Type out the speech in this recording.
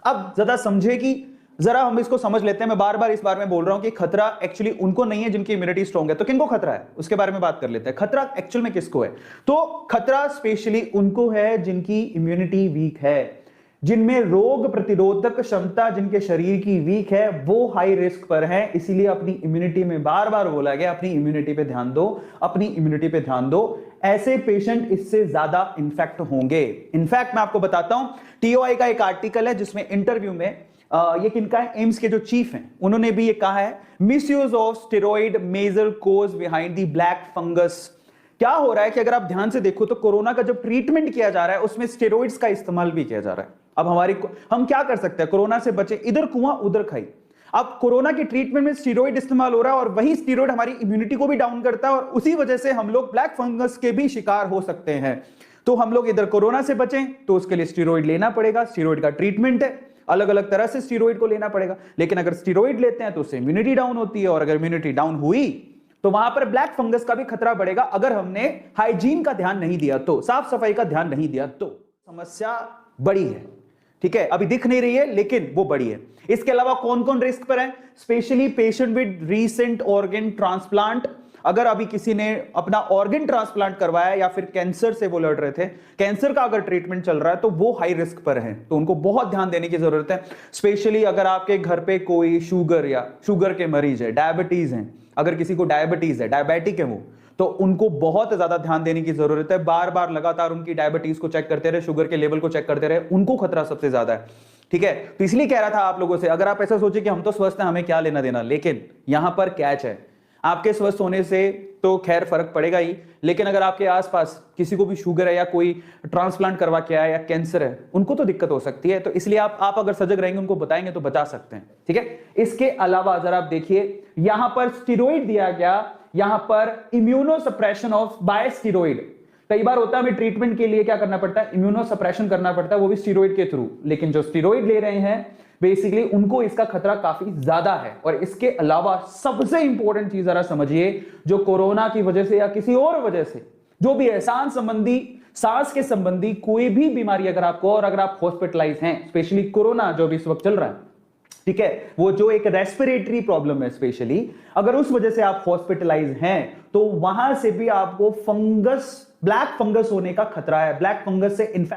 अब ज्यादा समझे कि जरा हम इसको समझ लेते हैं। मैं बार बार इस बारे में बोल रहा हूं कि खतरा एक्चुअली उनको नहीं है जिनकी इम्यूनिटी स्ट्रांग है। तो किनको खतरा है उसके बारे में बात कर लेते हैं। खतरा एक्चुअल में किसको है? तो खतरा स्पेशली उनको है जिनकी इम्यूनिटी वीक है, जिनमें रोग प्रतिरोधक क्षमता जिनके शरीर की वीक है, वो हाई रिस्क पर है। इसीलिए अपनी इम्यूनिटी में बार बार बोला गया अपनी इम्यूनिटी पे ध्यान दो, अपनी इम्यूनिटी पे ध्यान दो। ऐसे पेशेंट इससे ज्यादा इन्फेक्ट होंगे। इनफैक्ट मैं आपको बताता हूं, टीओआई का एक आर्टिकल है जिसमें इंटरव्यू में ये किनका है, एम्स के जो चीफ हैं उन्होंने भी ये कहा है, misuse of steroid major cause behind the black fungus. क्या हो रहा है कि अगर आप ध्यान से देखो तो कोरोना का जो ट्रीटमेंट किया जा रहा है उसमें स्टेरॉइड्स का इस्तेमाल भी किया जा रहा है। अब हम क्या कर सकते हैं, कोरोना से बचे, इधर कुआं उधर खाई। अब कोरोना के ट्रीटमेंट में स्टेरॉइड इस्तेमाल हो रहा है और वही स्टेरॉइड हमारी इम्यूनिटी को भी डाउन करता है और उसी वजह से हम लोग ब्लैक फंगस के भी शिकार हो सकते हैं। तो हम लोग इधर कोरोना से बचें तो उसके लिए स्टेरॉइड लेना पड़ेगा, स्टेरॉइड का ट्रीटमेंट है, अलग अलग तरह से स्टेरॉइड को लेना पड़ेगा। लेकिन अगर स्टेरॉइड लेते हैं तो उससे इम्यूनिटी डाउन होती है और अगर इम्यूनिटी डाउन हुई तो वहां पर ब्लैक फंगस का भी खतरा बढ़ेगा अगर हमने हाइजीन का ध्यान नहीं दिया तो, साफ सफाई का ध्यान नहीं दिया तो। समस्या बड़ी है, ठीक है, अभी दिख नहीं रही है लेकिन वो बड़ी है। इसके अलावा कौन कौन रिस्क पर है? Specially patient with recent organ transplant. अगर अभी किसी ने अपना ऑर्गन ट्रांसप्लांट करवाया या फिर कैंसर से वो लड़ रहे थे, कैंसर का अगर ट्रीटमेंट चल रहा है तो वो हाई रिस्क पर है, तो उनको बहुत ध्यान देने की जरूरत है। स्पेशली अगर आपके घर पे कोई शुगर या शुगर के मरीज है, डायबिटीज हैं, अगर किसी को डायबिटीज है, डायबिटिक है वो, तो उनको बहुत ज्यादा ध्यान देने की जरूरत है। बार बार लगातार उनकी डायबिटीज को चेक करते रहे, शुगर के लेवल को चेक करते रहे, उनको खतरा सबसे ज्यादा है, ठीक है। तो इसलिए कह रहा था आप लोगों से, अगर आप ऐसा सोचे कि हम तो स्वस्थ हैं हमें क्या लेना देना, लेकिन यहां पर कैच है, आपके स्वस्थ होने से तो खैर फर्क पड़ेगा ही, लेकिन अगर आपके आसपास किसी को भी शुगर है या कोई ट्रांसप्लांट करवा के आया या कैंसर है, उनको तो दिक्कत हो सकती है। तो इसलिए आप अगर सजग रहेंगे, उनको बताएंगे तो बचा सकते हैं, ठीक है। इसके अलावा जरा आप देखिए, यहां पर स्टेरॉइड दिया गया, यहां पर immunosuppression of by steroid. कई बार होता है हमें ट्रीटमेंट के लिए क्या करना पड़ता है, इम्यूनो सप्रेशन करना पड़ता है, वो भी स्टेरॉइड के थ्रू। लेकिन जो स्टेरॉइड ले रहे हैं बेसिकली उनको इसका खतरा काफी ज्यादा है। और इसके अलावा सबसे इंपॉर्टेंट चीज जरा समझिए, जो कोरोना की वजह से या किसी और वजह से जो भी है, सांस के संबंधी कोई भी बीमारी अगर आपको, और अगर आप हॉस्पिटलाइज हैं, स्पेशली कोरोना जो भी इस वक्त चल रहा है, ठीक है, वो जो एक रेस्पिरेटरी प्रॉब्लम है स्पेशली, अगर उस वजह से आप हॉस्पिटलाइज हैं तो वहां से भी आपको फंगस, ब्लैक फंगस होने का खतरा है। ब्लैक फंगस से इन्फेक्ट